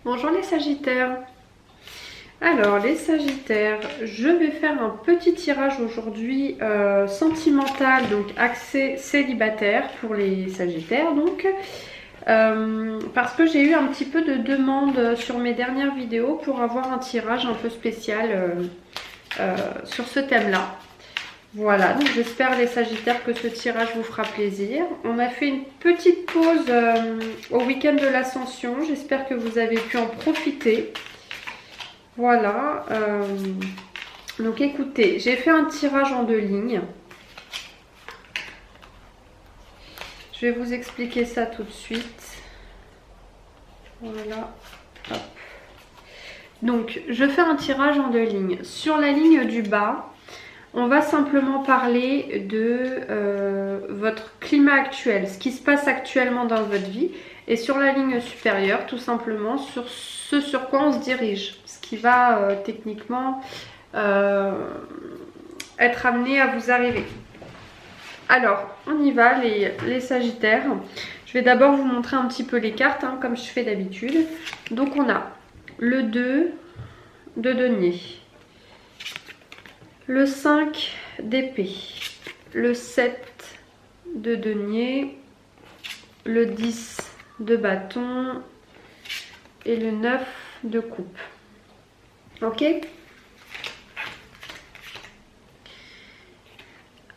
Bonjour les Sagittaires. Alors les Sagittaires, je vais faire un petit tirage aujourd'hui sentimental, donc axé célibataire pour les Sagittaires donc. Parce que j'ai eu un petit peu de demandes sur mes dernières vidéos pour avoir un tirage un peu spécial sur ce thème-là. Voilà, donc j'espère les Sagittaires que ce tirage vous fera plaisir. On a fait une petite pause au week-end de l'Ascension. J'espère que vous avez pu en profiter. Voilà. Donc écoutez, j'ai fait un tirage en 2 lignes. Je vais vous expliquer ça tout de suite. Voilà. Hop. Donc je fais un tirage en 2 lignes. Sur la ligne du bas, on va simplement parler de votre climat actuel, ce qui se passe actuellement dans votre vie. Et sur la ligne supérieure, tout simplement, sur ce sur quoi on se dirige. Ce qui va techniquement être amené à vous arriver. Alors, on y va les Sagittaires. Je vais d'abord vous montrer un petit peu les cartes, hein, comme je fais d'habitude. Donc on a le 2 de denier. Le 5 d'épée, le 7 de denier, le 10 de bâton et le 9 de coupe. Ok?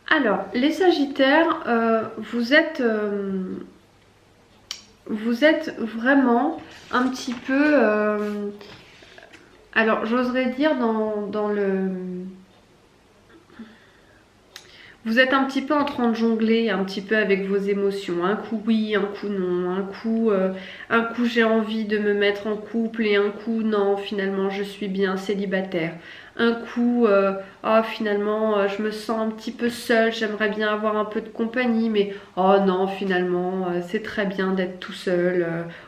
Alors, les Sagittaires, vous êtes vraiment un petit peu... alors, j'oserais dire dans le... Vous êtes un petit peu en train de jongler un petit peu avec vos émotions. Un coup oui, un coup non. Un coup j'ai envie de me mettre en couple et un coup non, finalement je suis bien célibataire. Un coup, oh, finalement je me sens un petit peu seule, j'aimerais bien avoir un peu de compagnie. Mais oh non, finalement c'est très bien d'être tout seul.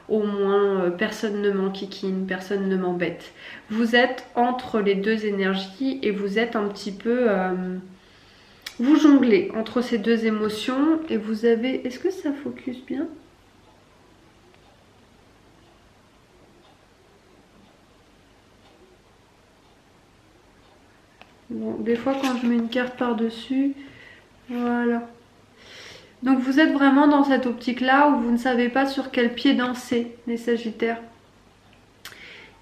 Au moins personne ne m'enquiquine, personne ne m'embête. Vous êtes entre les deux énergies et vous êtes un petit peu... vous jonglez entre ces deux émotions et vous avez... Est-ce que ça focus bien? Bon, des fois quand je mets une carte par-dessus, voilà. Donc vous êtes vraiment dans cette optique-là où vous ne savez pas sur quel pied danser, les Sagittaires.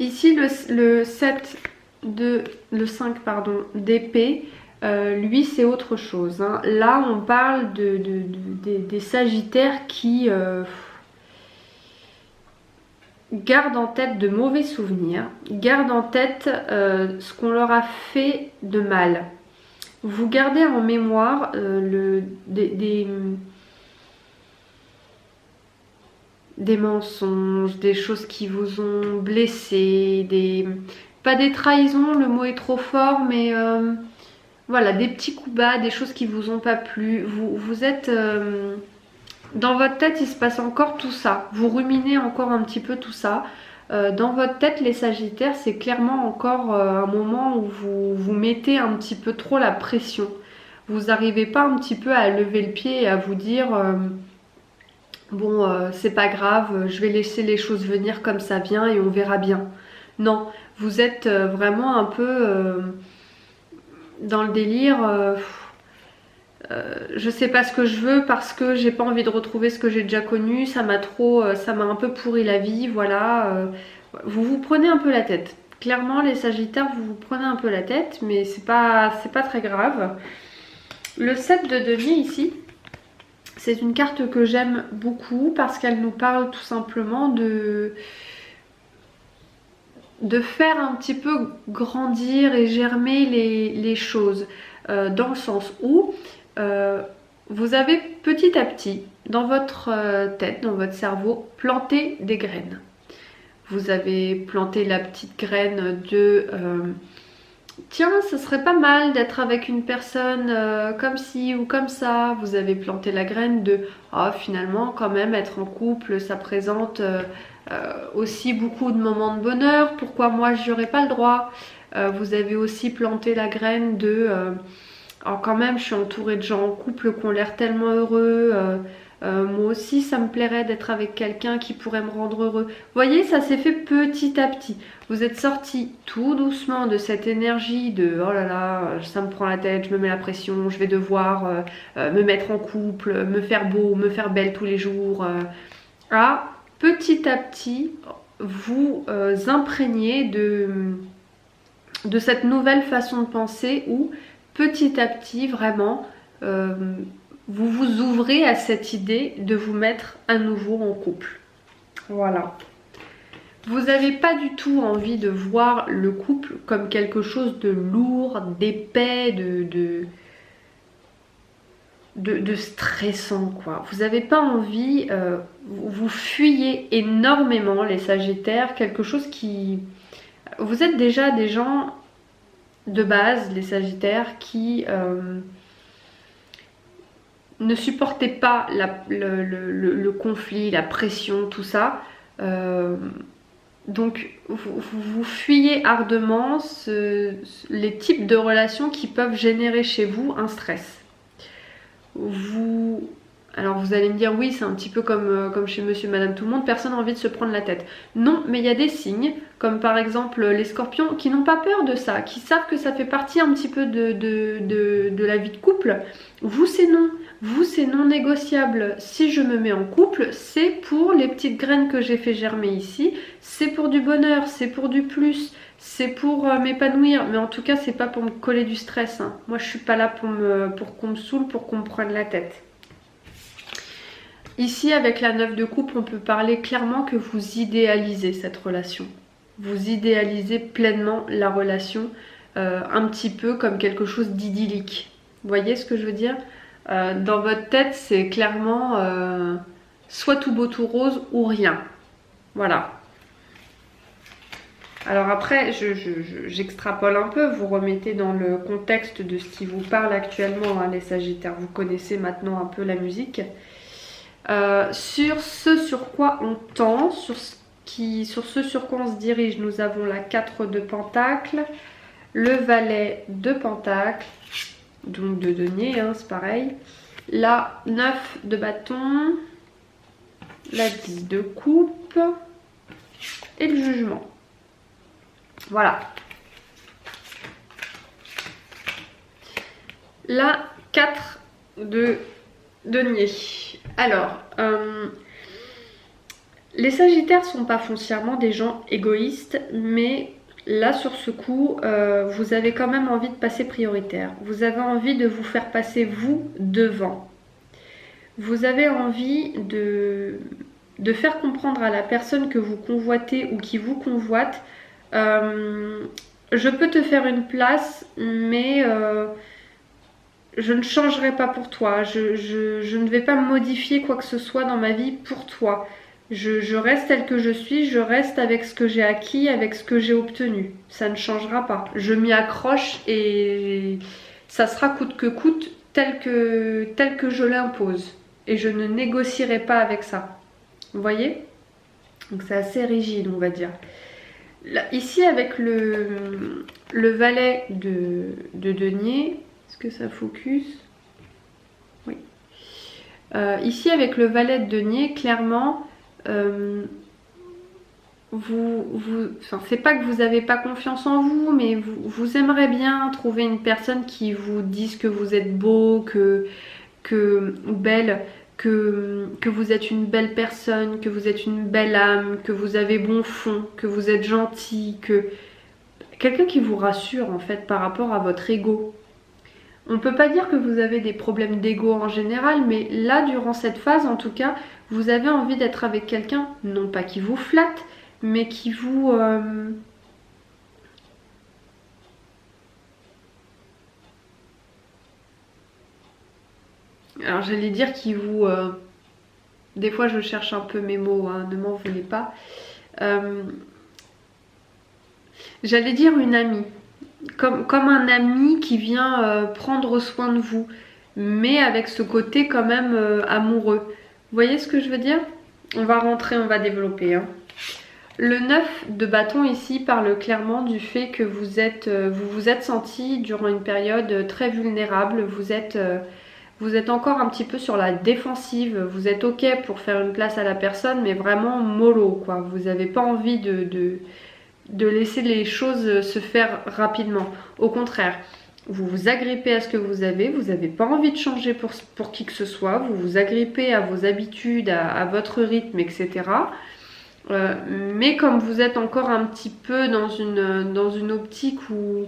Ici, le 7 de... le 5, pardon, d'épée... lui c'est autre chose, hein. Là on parle des Sagittaires qui gardent en tête de mauvais souvenirs, gardent en tête ce qu'on leur a fait de mal. Vous gardez en mémoire des mensonges, des choses qui vous ont blessé, pas des trahisons, le mot est trop fort, mais voilà, des petits coups bas, des choses qui vous ont pas plu. Vous êtes... dans votre tête, il se passe encore tout ça. Vous ruminez encore un petit peu tout ça. Dans votre tête, les Sagittaires, c'est clairement encore un moment où vous mettez un petit peu trop la pression. Vous n'arrivez pas un petit peu à lever le pied et à vous dire bon, c'est pas grave, je vais laisser les choses venir comme ça vient et on verra bien. Non, vous êtes vraiment un peu... dans le délire, je sais pas ce que je veux parce que j'ai pas envie de retrouver ce que j'ai déjà connu, ça m'a un peu pourri la vie, voilà. Vous vous prenez un peu la tête. Clairement, les Sagittaires, vous vous prenez un peu la tête, mais c'est pas très grave. Le 7 de denier ici, c'est une carte que j'aime beaucoup parce qu'elle nous parle tout simplement de faire un petit peu grandir et germer les choses, dans le sens où vous avez petit à petit dans votre tête, dans votre cerveau, planté des graines. Vous avez planté la petite graine de tiens, ce serait pas mal d'être avec une personne comme ci ou comme ça. Vous avez planté la graine de oh, finalement quand même être en couple ça présente aussi beaucoup de moments de bonheur, pourquoi moi j'y aurais pas le droit. Vous avez aussi planté la graine de alors quand même je suis entourée de gens en couple qui ont l'air tellement heureux, Moi aussi ça me plairait d'être avec quelqu'un qui pourrait me rendre heureux. Vous voyez, ça s'est fait petit à petit. Vous êtes sorti tout doucement de cette énergie de oh là là, ça me prend la tête, je me mets la pression, je vais devoir me mettre en couple, me faire beau, me faire belle tous les jours, à petit à petit vous imprégner de cette nouvelle façon de penser où petit à petit vraiment vous vous ouvrez à cette idée de vous mettre à nouveau en couple. Voilà. Vous n'avez pas du tout envie de voir le couple comme quelque chose de lourd, d'épais, de stressant quoi. Vous n'avez pas envie, vous fuyez énormément les Sagittaires, quelque chose qui... Vous êtes déjà des gens de base, les Sagittaires, qui ne supportez pas le conflit, la pression, tout ça. Donc vous fuyez ardemment les types de relations qui peuvent générer chez vous un stress. Alors vous allez me dire oui, c'est un petit peu comme chez monsieur madame tout le monde, personne n'a envie de se prendre la tête. Non, mais il y a des signes, comme par exemple les scorpions, qui n'ont pas peur de ça, qui savent que ça fait partie un petit peu de la vie de couple. Vous c'est non, vous c'est non négociable. Si je me mets en couple, c'est pour les petites graines que j'ai fait germer ici, c'est pour du bonheur, c'est pour du plus, c'est pour m'épanouir, mais en tout cas c'est pas pour me coller du stress, hein. Moi je suis pas là pour qu'on me saoule, pour qu'on me prenne la tête. Ici avec la 9 de coupe, on peut parler clairement que vous idéalisez cette relation. Vous idéalisez pleinement la relation, un petit peu comme quelque chose d'idyllique. Vous voyez ce que je veux dire? Dans votre tête c'est clairement soit tout beau tout rose ou rien. Voilà. Alors après, j'extrapole un peu, vous remettez dans le contexte de ce qui vous parle actuellement, hein, les Sagittaires. Vous connaissez maintenant un peu la musique. Sur ce sur quoi on tend, sur ce sur quoi on se dirige, nous avons la 4 de Pentacles, le Valet de Pentacles, donc de denier, hein, c'est pareil, la 9 de bâton, la 10 de coupe et le Jugement. Voilà. La 4 de denier. Alors, les Sagittaires sont pas foncièrement des gens égoïstes, mais là sur ce coup, vous avez quand même envie de passer prioritaire. Vous avez envie de vous faire passer vous devant. Vous avez envie de faire comprendre à la personne que vous convoitez ou qui vous convoite, je peux te faire une place, mais je ne changerai pas pour toi, je ne vais pas modifier quoi que ce soit dans ma vie pour toi. Je reste tel que je suis, je reste avec ce que j'ai acquis, avec ce que j'ai obtenu. Ça ne changera pas. Je m'y accroche et ça sera coûte que coûte tel que je l'impose. Et je ne négocierai pas avec ça. Vous voyez? Donc c'est assez rigide, on va dire. Là, ici avec le valet de denier, est-ce que ça focus? Oui. Ici avec le valet de denier, clairement, enfin, c'est pas que vous n'avez pas confiance en vous, mais vous aimeriez bien trouver une personne qui vous dise que vous êtes beau, ou belle, que vous êtes une belle personne, que vous êtes une belle âme, que vous avez bon fond, que vous êtes gentil, que quelqu'un qui vous rassure en fait par rapport à votre ego. On ne peut pas dire que vous avez des problèmes d'ego en général, mais là durant cette phase en tout cas, vous avez envie d'être avec quelqu'un, non pas qui vous flatte, mais qui vous... Alors j'allais dire qui vous... Des fois je cherche un peu mes mots, hein, ne m'en voulez pas. J'allais dire une amie. Comme un ami qui vient prendre soin de vous. Mais avec ce côté quand même amoureux. Vous voyez ce que je veux dire? On va rentrer, on va développer. Hein. Le 9 de bâton ici parle clairement du fait que vous vous êtes senti durant une période très vulnérable. Vous Vous êtes encore un petit peu sur la défensive, vous êtes ok pour faire une place à la personne, mais vraiment mollo, quoi. Vous n'avez pas envie de laisser les choses se faire rapidement. Au contraire, vous vous agrippez à ce que vous n'avez pas envie de changer pour qui que ce soit, vous vous agrippez à vos habitudes, à votre rythme, etc. Mais comme vous êtes encore un petit peu dans une optique où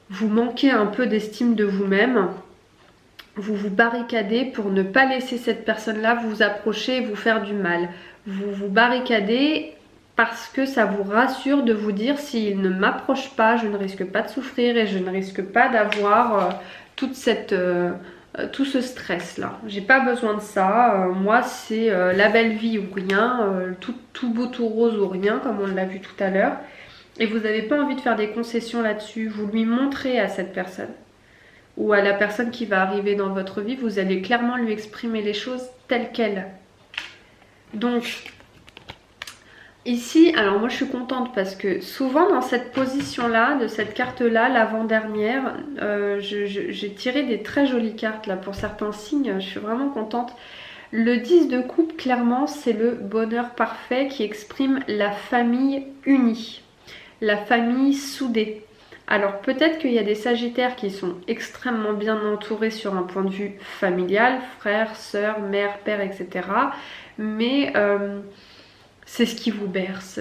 vous manquez un peu d'estime de vous-même, vous vous barricadez pour ne pas laisser cette personne-là vous approcher et vous faire du mal. Vous vous barricadez parce que ça vous rassure de vous dire s'il ne m'approche pas, je ne risque pas de souffrir et je ne risque pas d'avoir tout ce stress là. J'ai pas besoin de ça. Moi c'est la belle vie ou rien, tout beau tout rose ou rien comme on l'a vu tout à l'heure. Et vous n'avez pas envie de faire des concessions là-dessus. Vous lui montrez à cette personne ou à la personne qui va arriver dans votre vie, vous allez clairement lui exprimer les choses telles quelles. Donc ici, alors moi je suis contente parce que souvent dans cette position-là, de cette carte-là, l'avant-dernière, j'ai tiré des très jolies cartes là pour certains signes, je suis vraiment contente. Le 10 de coupe, clairement, c'est le bonheur parfait qui exprime la famille unie, la famille soudée. Alors peut-être qu'il y a des sagittaires qui sont extrêmement bien entourés sur un point de vue familial, frères, sœurs, mère, père, etc. Mais c'est ce qui vous berce,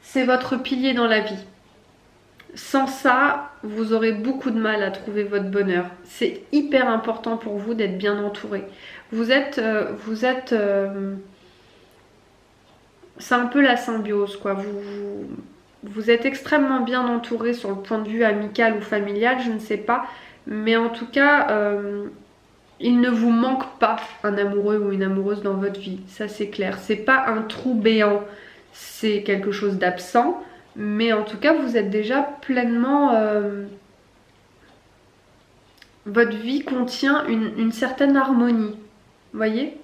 c'est votre pilier dans la vie. Sans ça, vous aurez beaucoup de mal à trouver votre bonheur. C'est hyper important pour vous d'être bien entouré. C'est un peu la symbiose, quoi. Vous êtes extrêmement bien entouré sur le point de vue amical ou familial, je ne sais pas. Mais en tout cas, il ne vous manque pas un amoureux ou une amoureuse dans votre vie. Ça, c'est clair. C'est pas un trou béant, c'est quelque chose d'absent. Mais en tout cas, vous êtes déjà pleinement... votre vie contient une certaine harmonie. Vous voyez ?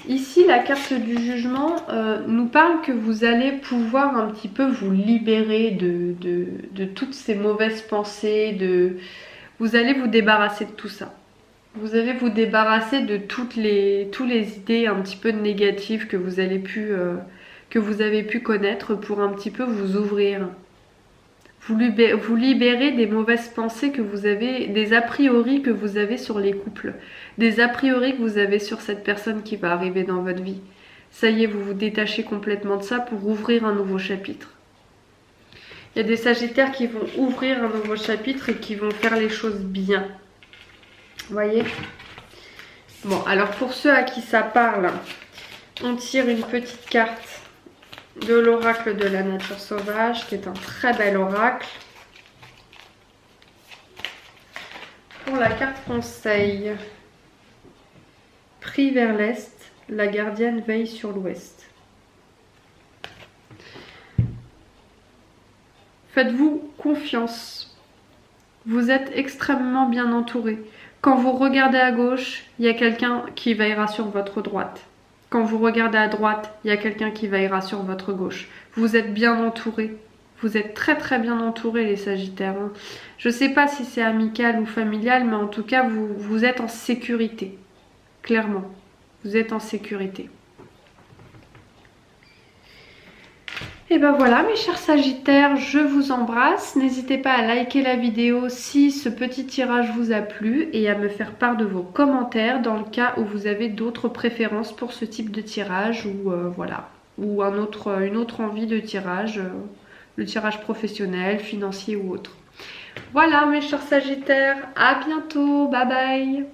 Ici, la carte du jugement nous parle que vous allez pouvoir un petit peu vous libérer de toutes ces mauvaises pensées, vous allez vous débarrasser de tout ça. Vous allez vous débarrasser de toutes les idées un petit peu négatives que vous avez pu connaître pour un petit peu vous ouvrir. Vous libérez des mauvaises pensées que vous avez, des a priori que vous avez sur les couples, des a priori que vous avez sur cette personne qui va arriver dans votre vie. Ça y est, vous vous détachez complètement de ça pour ouvrir un nouveau chapitre. Il y a des sagittaires qui vont ouvrir un nouveau chapitre et qui vont faire les choses bien. Vous voyez ? Bon, alors pour ceux à qui ça parle, on tire une petite carte de l'oracle de la nature sauvage, qui est un très bel oracle. Pour la carte conseil, pris vers l'est, la gardienne veille sur l'ouest. Faites-vous confiance. Vous êtes extrêmement bien entouré. Quand vous regardez à gauche, il y a quelqu'un qui veillera sur votre droite. Quand vous regardez à droite, il y a quelqu'un qui veillera sur votre gauche. Vous êtes bien entouré. Vous êtes très très bien entourés les sagittaires. Je ne sais pas si c'est amical ou familial, mais en tout cas, vous êtes en sécurité. Clairement, vous êtes en sécurité. Et ben voilà mes chers sagittaires, je vous embrasse. N'hésitez pas à liker la vidéo si ce petit tirage vous a plu et à me faire part de vos commentaires dans le cas où vous avez d'autres préférences pour ce type de tirage ou voilà, ou une autre envie de tirage, le tirage professionnel, financier ou autre. Voilà mes chers sagittaires, à bientôt, bye bye.